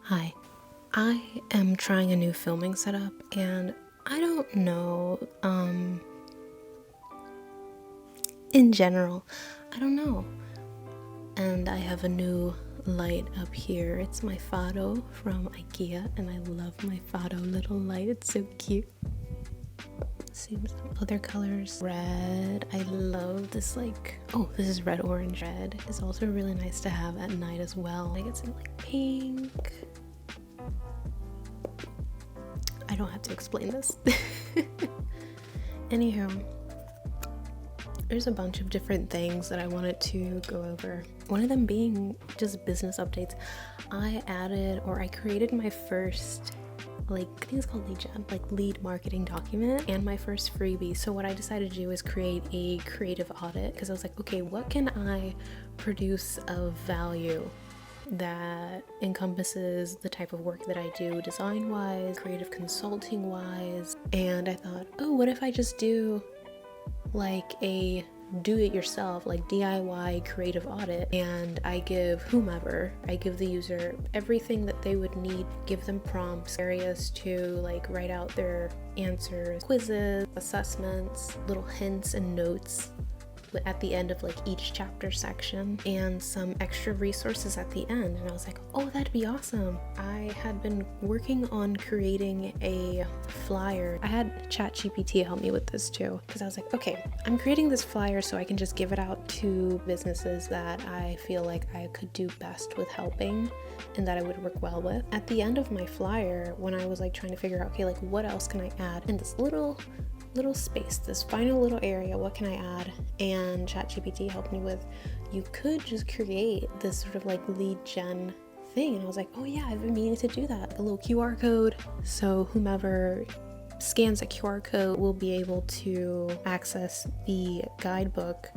Hi, I am trying a new filming setup and I don't know, in general, I don't know. And I have a new light up here. It's my Fado from IKEA and I love my Fado little light. It's so cute. See some other colors. Red. I love this this is red, orange. Red is also really nice to have at night as well. I get some pink. I don't have to explain this. Anywho, there's a bunch of different things that I wanted to go over. One of them being just business updates. I created my first, I think it's called lead gen, lead marketing document, and my first freebie. So what I decided to do is create a creative audit, because I was like, okay, what can I produce of value that encompasses the type of work that I do design wise, creative consulting wise. And I thought, oh, what if I just do a do-it-yourself, DIY creative audit, and I give the user everything that they would need, give them prompts, areas to write out their answers, quizzes, assessments, little hints and notes at the end of each chapter section, and some extra resources at the end. And I was like, oh, that'd be awesome. I had been working on creating a flyer. I had ChatGPT help me with this too, because I was like, okay, I'm creating this flyer so I can just give it out to businesses that I feel like I could do best with helping and that I would work well with. At the end of my flyer, when I was trying to figure out, okay, what else can I add in this little space, this final little area, what can I add? And ChatGPT helped me with, you could just create this sort of lead gen thing. And I was like, oh yeah, I've been meaning to do that. A little QR code, so whomever scans a QR code will be able to access the guidebook.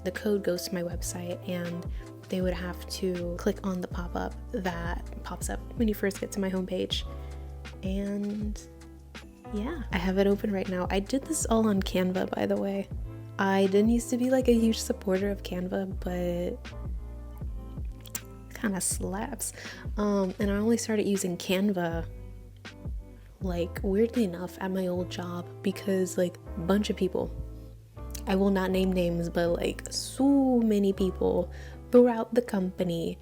The code goes to my website and they would have to click on the pop-up that pops up when you first get to my homepage. And yeah, I have it open right now. I did this all on Canva, by the way. I didn't used to be a huge supporter of Canva, but kind of slaps. And I only started using Canva weirdly enough at my old job, because a bunch of people, I will not name names, but so many people throughout the company,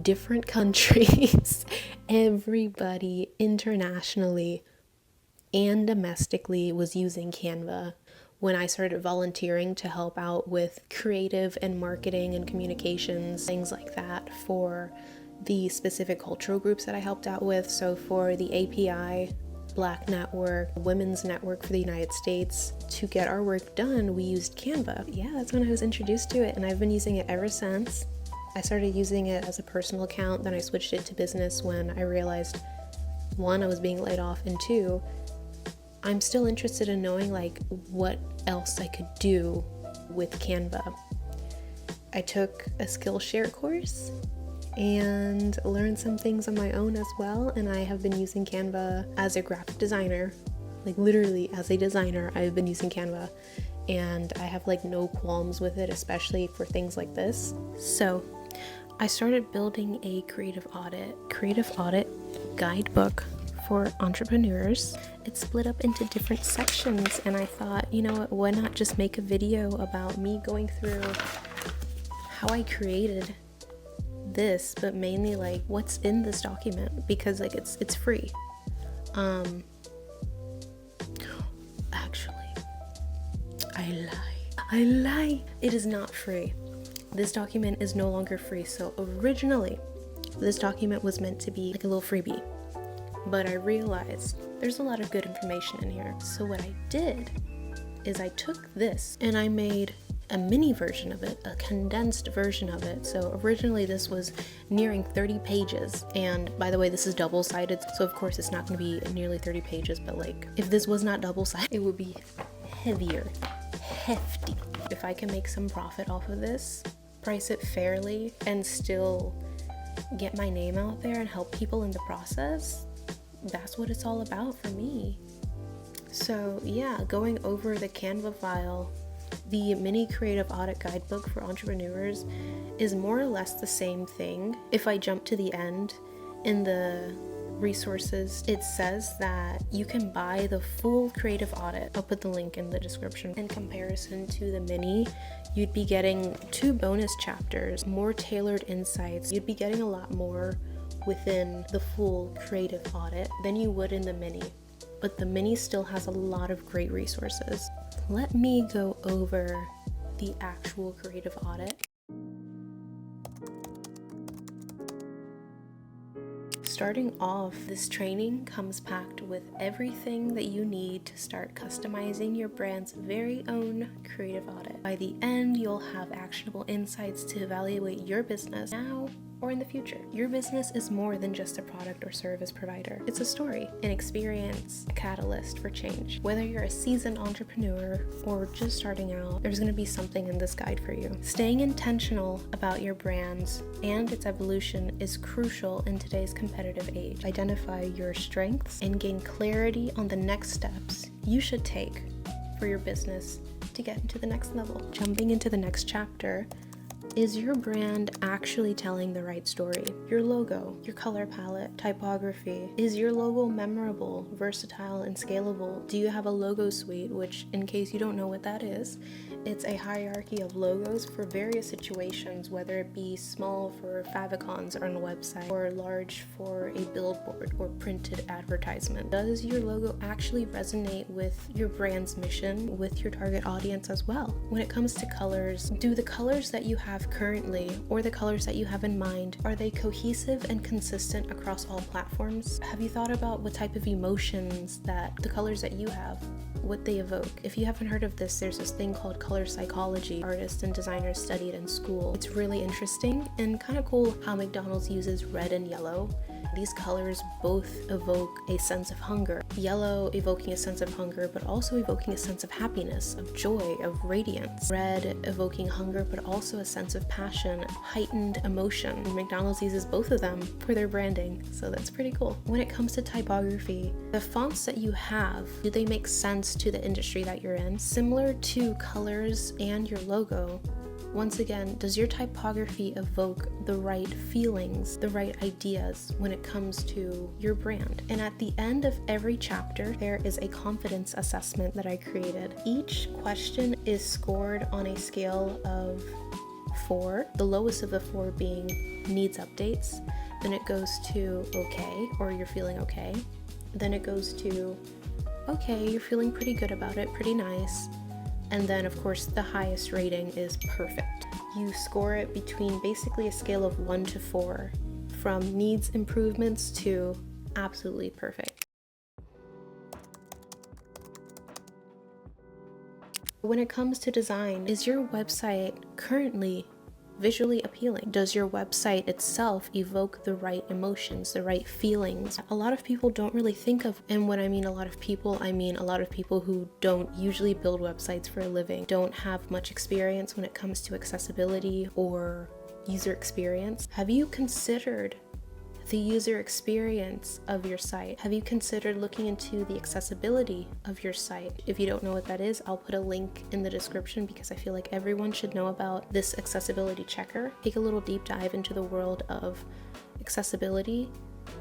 different countries, everybody internationally and domestically was using Canva when I started volunteering to help out with creative and marketing and communications, things like that, for the specific cultural groups that I helped out with. So for the API, Black Network, Women's Network for the United States, to get our work done, we used Canva. Yeah, that's when I was introduced to it, and I've been using it ever since. I started using it as a personal account, then I switched it to business when I realized, one, I was being laid off, and two, I'm still interested in knowing what else I could do with Canva. I took a Skillshare course and learned some things on my own as well, and I have been using Canva as a graphic designer. Literally as a designer, I've been using Canva, and I have no qualms with it, especially for things like this. So I started building a creative audit guidebook for entrepreneurs. It's split up into different sections, and I thought, you know what, why not just make a video about me going through how I created this, but mainly what's in this document, because it's free. Actually, I lie. It is not free. This document is no longer free. So originally, this document was meant to be a little freebie, but I realized there's a lot of good information in here. So what I did is I took this and I made a mini version of it, a condensed version of it. So originally this was nearing 30 pages. And by the way, this is double-sided, so of course it's not going to be nearly 30 pages, but if this was not double-sided, it would be heavier, hefty. If I can make some profit off of this, price it fairly, and still get my name out there and help people in the process, that's what it's all about for me. So yeah, going over the Canva file, the mini creative audit guidebook for entrepreneurs is more or less the same thing. If I jump to the end, in the resources, it says that you can buy the full creative audit. I'll put the link in the description. In comparison to the mini, you'd be getting 2 bonus chapters, more tailored insights. You'd be getting a lot more within the full creative audit than you would in the mini. But the mini still has a lot of great resources. Let me go over the actual creative audit. Starting off, this training comes packed with everything that you need to start customizing your brand's very own creative audit. By the end, you'll have actionable insights to evaluate your business now or in the future. Your business is more than just a product or service provider. It's a story, an experience, a catalyst for change. Whether you're a seasoned entrepreneur or just starting out, there's going to be something in this guide for you. Staying intentional about your brands and its evolution is crucial in today's competitive age. Identify your strengths and gain clarity on the next steps you should take for your business to get into the next level. Jumping into the next chapter, is your brand actually telling the right story? Your logo, your color palette, typography. Is your logo memorable, versatile, and scalable? Do you have a logo suite, which, in case you don't know what that is, it's a hierarchy of logos for various situations, whether it be small for favicons on a website or large for a billboard or printed advertisement. Does your logo actually resonate with your brand's mission, with your target audience as well? When it comes to colors, do the colors that you have currently or the colors that you have in mind, are they cohesive and consistent across all platforms? Have you thought about what type of emotions that the colors that you have, what they evoke? If you haven't heard of this, there's this thing called color psychology artists and designers studied in school. It's really interesting and kind of cool how McDonald's uses red and yellow. These colors both evoke a sense of hunger. Yellow evoking a sense of hunger, but also evoking a sense of happiness, of joy, of radiance. Red evoking hunger, but also a sense of passion, heightened emotion. McDonald's uses both of them for their branding, so that's pretty cool. When it comes to typography, the fonts that you have, do they make sense to the industry that you're in? Similar to colors and your logo, once again, does your typography evoke the right feelings, the right ideas when it comes to your brand? And at the end of every chapter, there is a confidence assessment that I created. Each question is scored on a scale of 4, the lowest of the 4 being needs updates. Then it goes to okay, or you're feeling okay. Then it goes to okay, you're feeling pretty good about it, pretty nice. And then, of course, the highest rating is perfect. You score it between basically a scale of 1 to 4, from needs improvements to absolutely perfect. When it comes to design, is your website currently visually appealing? Does your website itself evoke the right emotions, the right feelings? A lot of people don't really think of, and when I mean a lot of people, I mean a lot of people who don't usually build websites for a living, don't have much experience when it comes to accessibility or user experience. Have you considered the user experience of your site? Have you considered looking into the accessibility of your site? If you don't know what that is, I'll put a link in the description because I feel like everyone should know about this accessibility checker. Take a little deep dive into the world of accessibility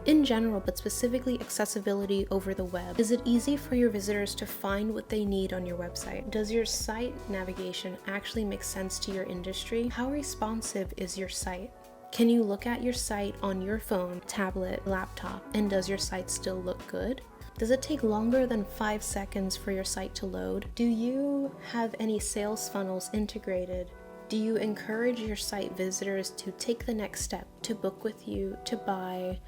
in general, but specifically accessibility over the web. Is it easy for your visitors to find what they need on your website? Does your site navigation actually make sense to your industry? How responsive is your site? Can you look at your site on your phone, tablet, laptop, and does your site still look good? Does it take longer than 5 seconds for your site to load? Do you have any sales funnels integrated? Do you encourage your site visitors to take the next step, to book with you, to buy,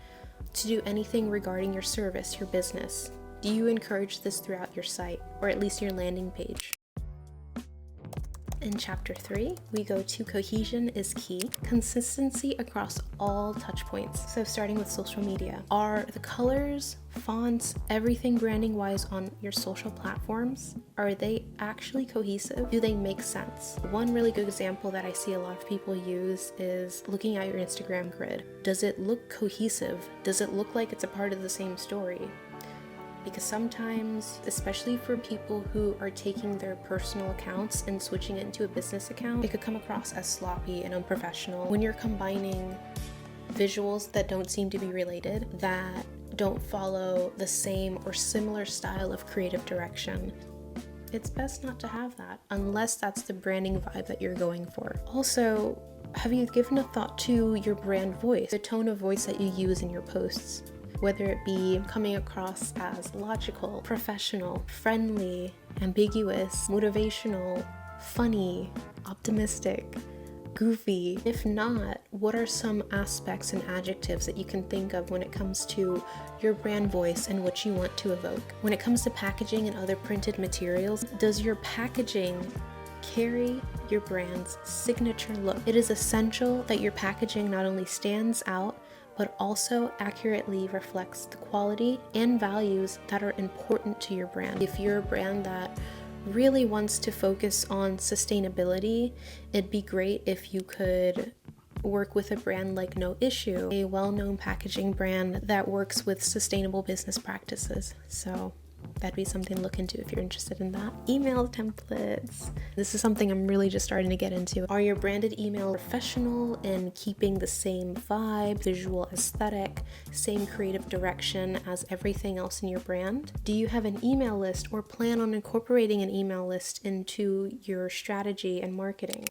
to do anything regarding your service, your business? Do you encourage this throughout your site, or at least your landing page? In chapter 3, we go to cohesion is key, consistency across all touch points. So starting with social media, are the colors, fonts, everything branding wise on your social platforms, are they actually cohesive? Do they make sense? One really good example that I see a lot of people use is looking at your Instagram grid. Does it look cohesive? Does it look like it's a part of the same story? Because sometimes, especially for people who are taking their personal accounts and switching it into a business account, it could come across as sloppy and unprofessional. When you're combining visuals that don't seem to be related, that don't follow the same or similar style of creative direction. It's best not to have that unless that's the branding vibe that you're going for. Also, have you given a thought to your brand voice, the tone of voice that you use in your posts? Whether it be coming across as logical, professional, friendly, ambiguous, motivational, funny, optimistic, goofy. If not, what are some aspects and adjectives that you can think of when it comes to your brand voice and what you want to evoke? When it comes to packaging and other printed materials, does your packaging carry your brand's signature look? It is essential that your packaging not only stands out, but also accurately reflects the quality and values that are important to your brand. If you're a brand that really wants to focus on sustainability, it'd be great if you could work with a brand like No Issue, a well-known packaging brand that works with sustainable business practices. So that'd be something to look into if you're interested in that. Email templates. This is something I'm really just starting to get into. Are your branded email professional in keeping the same vibe, visual aesthetic, same creative direction as everything else in your brand? Do you have an email list or plan on incorporating an email list into your strategy and marketing?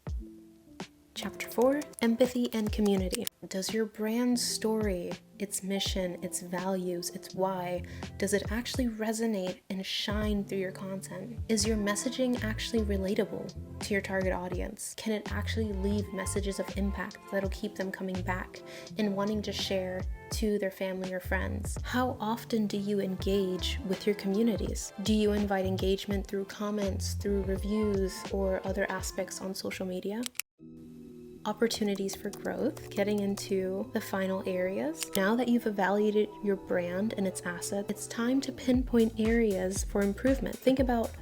Chapter 4, empathy and community. Does your brand story, its mission, its values, its why, does it actually resonate and shine through your content? Is your messaging actually relatable to your target audience? Can it actually leave messages of impact that'll keep them coming back and wanting to share to their family or friends? How often do you engage with your communities? Do you invite engagement through comments, through reviews, or other aspects on social media? Opportunities for growth, getting into the final areas. Now that you've evaluated your brand and its assets, it's time to pinpoint areas for improvement. Think about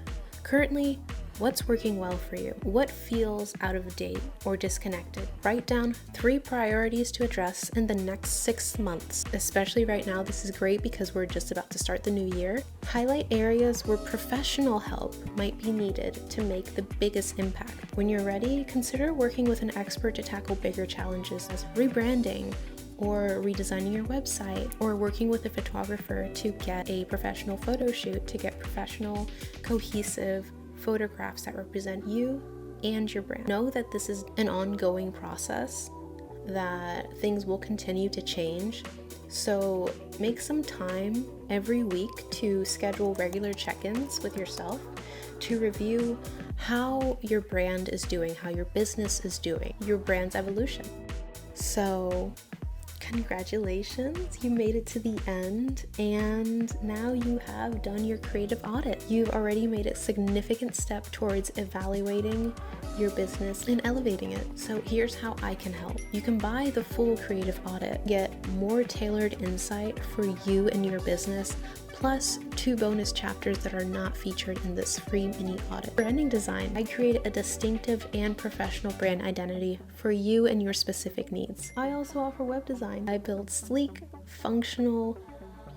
currently what's working well for you, what feels out of date or disconnected. Write down 3 priorities to address in the next 6 months. Especially right now, this is great because we're just about to start the new year. Highlight areas where professional help might be needed to make the biggest impact. When you're ready, consider working with an expert to tackle bigger challenges as rebranding, or redesigning your website, or working with a photographer to get a professional photo shoot, to get professional, cohesive photographs that represent you and your brand. Know that this is an ongoing process, that things will continue to change. So make some time every week to schedule regular check-ins with yourself to review how your brand is doing, how your business is doing, your brand's evolution. So congratulations, you made it to the end, and now you have done your creative audit. You've already made a significant step towards evaluating your business and elevating it. So here's how I can help. You can buy the full creative audit, get more tailored insight for you and your business, plus 2 bonus chapters that are not featured in this free mini audit. Branding design. I create a distinctive and professional brand identity for you and your specific needs. I also offer web design. I build sleek, functional,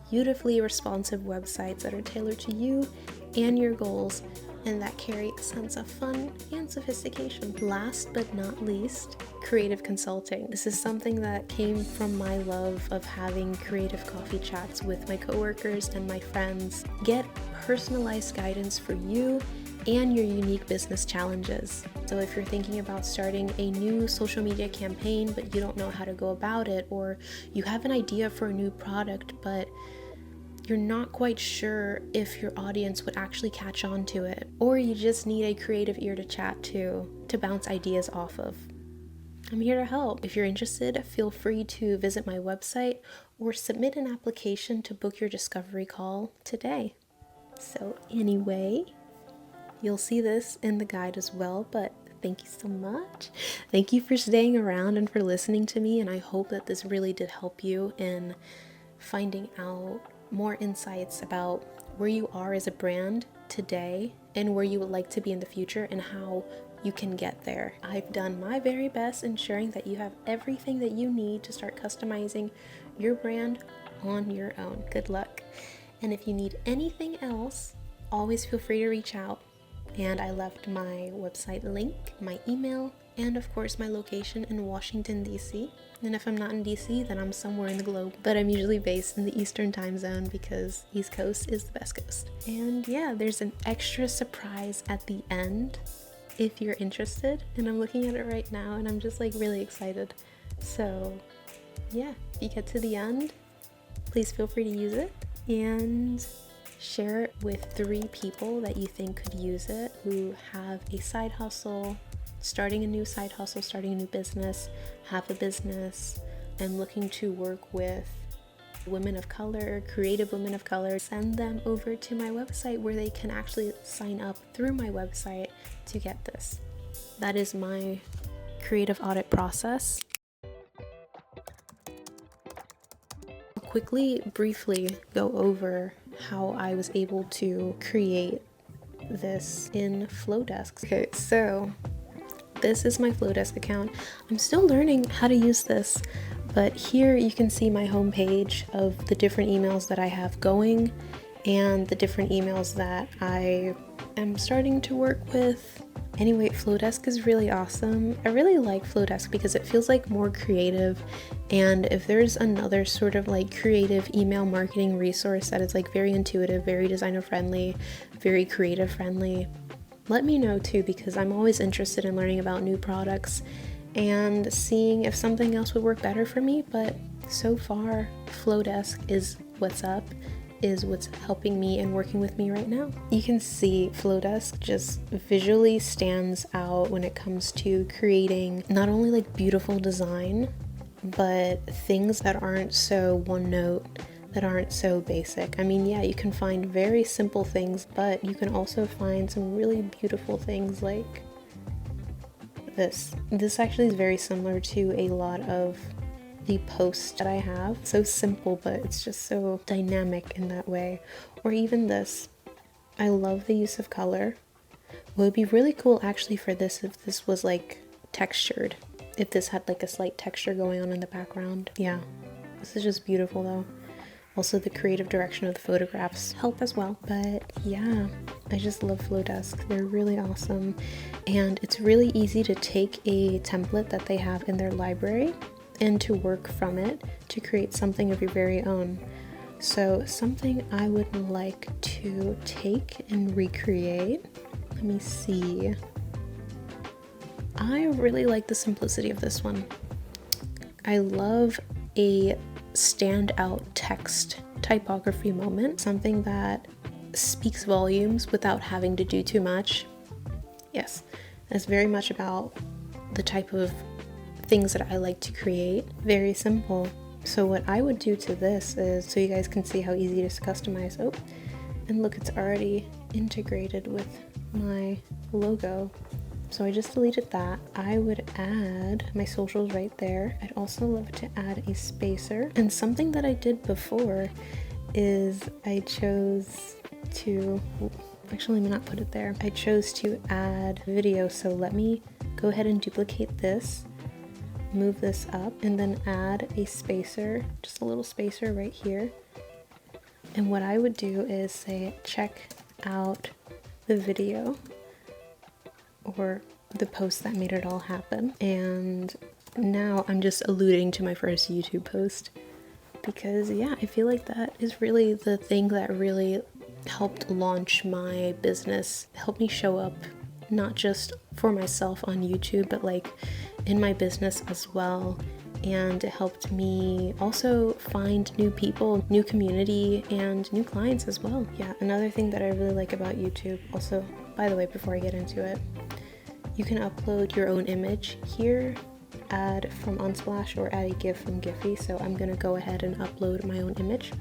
beautifully responsive websites that are tailored to you and your goals, and that carry a sense of fun and sophistication. Last but not least, creative consulting. This is something that came from my love of having creative coffee chats with my coworkers and my friends. Get personalized guidance for you and your unique business challenges. So if you're thinking about starting a new social media campaign, but you don't know how to go about it, or you have an idea for a new product, but you're not quite sure if your audience would actually catch on to it, or you just need a creative ear to chat to bounce ideas off of, I'm here to help. If you're interested, feel free to visit my website or submit an application to book your discovery call today. So anyway, you'll see this in the guide as well, but thank you so much. Thank you for staying around and for listening to me, and I hope that this really did help you in finding out more insights about where you are as a brand today and where you would like to be in the future and how you can get there. I've done my very best ensuring that you have everything that you need to start customizing your brand on your own. Good luck. And if you need anything else, always feel free to reach out. And I left my website link, my email, and of course my location in Washington, D.C. And if I'm not in DC, then I'm somewhere in the globe. But I'm usually based in the Eastern time zone because East Coast is the best coast. And yeah, there's an extra surprise at the end if you're interested. And I'm looking at it right now and I'm just like really excited. So yeah, if you get to the end, please feel free to use it and share it with 3 people that you think could use it, who have a side hustle, starting a new side hustle, starting a new business, have a business, and looking to work with women of color, creative women of color. Send them over to my website where they can actually sign up through my website to get this. That is my creative audit process. I'll quickly, briefly go over how I was able to create this in Flodesk. Okay, so this is my Flodesk account. I'm still learning how to use this, but here you can see my homepage of the different emails that I have going and the different emails that I am starting to work with. Anyway, Flodesk is really awesome. I really like Flodesk because it feels like more creative, and if there's another sort of like creative email marketing resource that is like very intuitive, very designer friendly, very creative friendly, let me know too, because I'm always interested in learning about new products and seeing if something else would work better for me. But so far, Flodesk is what's up, is what's helping me and working with me right now. You can see Flodesk just visually stands out when it comes to creating not only like beautiful design, but things that aren't so one note, that aren't so basic. I mean, yeah, you can find very simple things, but you can also find some really beautiful things like this. This actually is very similar to a lot of the posts that I have. So simple, but it's just so dynamic in that way. Or even this. I love the use of color. What would be really cool actually for this if this was like textured. If this had like a slight texture going on in the background. Yeah, this is just beautiful though. Also, the creative direction of the photographs help as well. But yeah, I just love Flodesk. They're really awesome. And it's really easy to take a template that they have in their library and to work from it to create something of your very own. So something I would like to take and recreate. Let me see. I really like the simplicity of this one. I love a standout text typography moment, something that speaks volumes without having to do too much. Yes, that's very much about the type of things that I like to create. Very simple. So what I would do to this is, so you guys can see how easy it is to customize. Oh, and look, it's already integrated with my logo. So I just deleted that. I would add my socials right there. I'd also love to add a spacer. And something that I did before is I chose to, actually let me not put it there. I chose to add video. So let me go ahead and duplicate this, move this up, and then add a spacer, just a little spacer right here. And what I would do is say, check out the video, or the post that made it all happen. And now I'm just alluding to my first YouTube post because yeah, I feel like that is really the thing that really helped launch my business, helped me show up not just for myself on YouTube, but like in my business as well. And it helped me also find new people, new community, and new clients as well. Yeah, another thing that I really like about YouTube also, by the way, before I get into it, you can upload your own image here, add from Unsplash, or add a GIF from Giphy. So I'm gonna go ahead and upload my own image.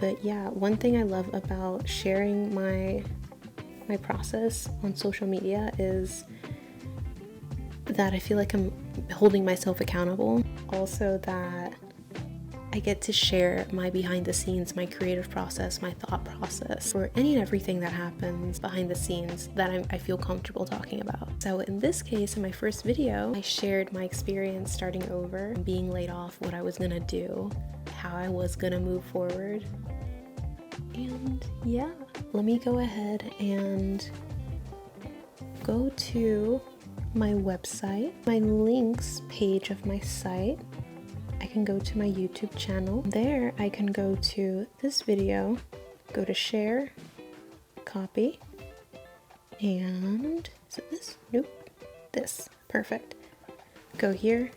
But yeah, one thing I love about sharing my process on social media is that I feel like I'm holding myself accountable. Also that I get to share my behind the scenes, my creative process, my thought process, or any and everything that happens behind the scenes that I feel comfortable talking about. So in this case, in my first video, I shared my experience starting over, being laid off, what I was gonna do, how I was gonna move forward. And yeah, let me go ahead and go to my website, my links page of my site. I can go to my YouTube channel. There I can go to this video, go to share, copy, and is it this? Nope, this, perfect. Go here,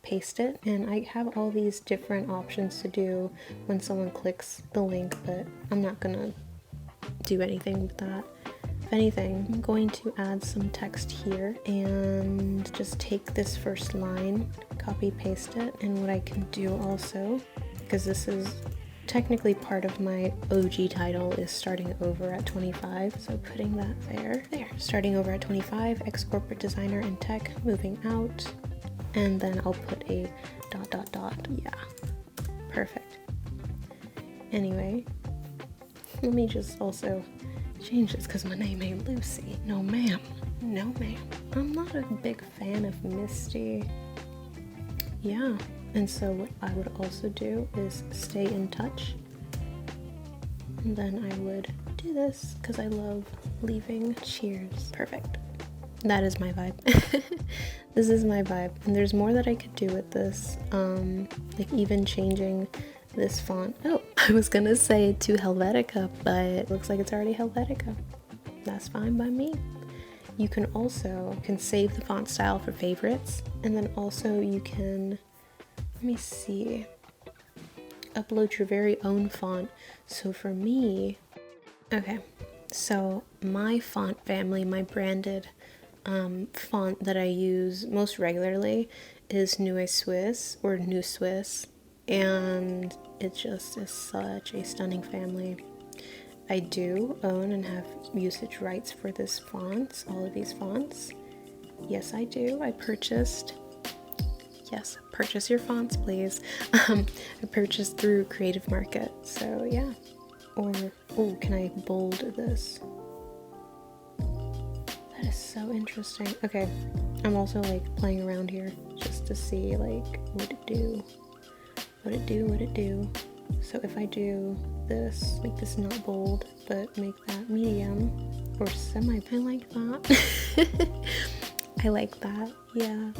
paste it, and I have all these different options to do when someone clicks the link, but I'm not gonna do anything with that. If anything, I'm going to add some text here and just take this first line, copy paste it, and what I can do also, because this is technically part of my OG title, is starting over at 25, so putting that there, starting over at 25, ex-corporate designer in tech, moving out, and then I'll put a ... Yeah, perfect. Anyway, let me just also change this because my name ain't Lucy. No ma'am, no ma'am. I'm not a big fan of Misty. Yeah, and so what I would also do is stay in touch, and then I would do this because I love leaving cheers. Perfect. That is my vibe. This is my vibe, and there's more that I could do with this, like even changing this font. Oh, I was gonna say to Helvetica, but it looks like it's already Helvetica. That's fine by me. You can save the font style for favorites, and then also you can, let me see, upload your very own font. So for me, okay, so my font family, my branded font that I use most regularly is New Swiss, or New Swiss, and it just is such a stunning family. I do own and have usage rights for this font, all of these fonts. Yes, I do. I purchased, yes, purchase your fonts, please. I purchased through Creative Market, so yeah. Or, oh, can I bold this? That is so interesting. Okay, I'm also like playing around here just to see like what it do. So if I do this, make this not bold, but make that medium or semi, I like that. I like that, yeah.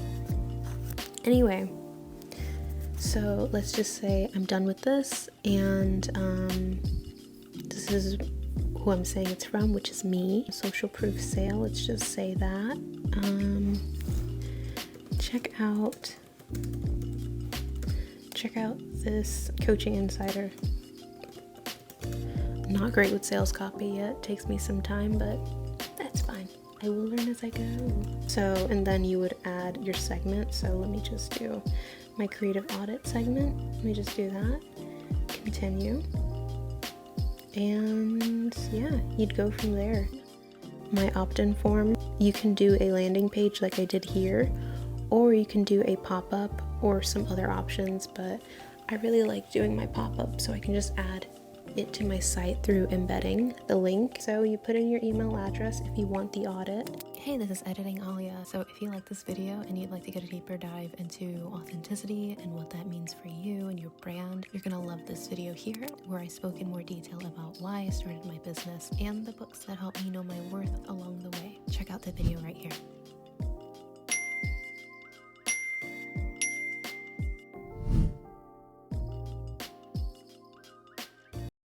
Anyway, so let's just say I'm done with this, and this is who I'm saying it's from, which is me. Social proof sale, let's just say that. Check out this Coaching Insider. I'm not great with sales copy yet. Takes me some time, but that's fine. I will learn as I go. So, and then you would add your segment. So let me just do my creative audit segment. Let me just do that. Continue. And yeah, you'd go from there. My opt-in form, you can do a landing page like I did here, or you can do a pop-up or some other options, but I really like doing my pop-up, so I can just add it to my site through embedding the link. So you put in your email address if you want the audit. Hey, this is Editing Alia. So if you like this video and you'd like to get a deeper dive into authenticity and what that means for you and your brand, you're gonna love this video here, where I spoke in more detail about why I started my business and the books that helped me know my worth along the way. Check out the video right here.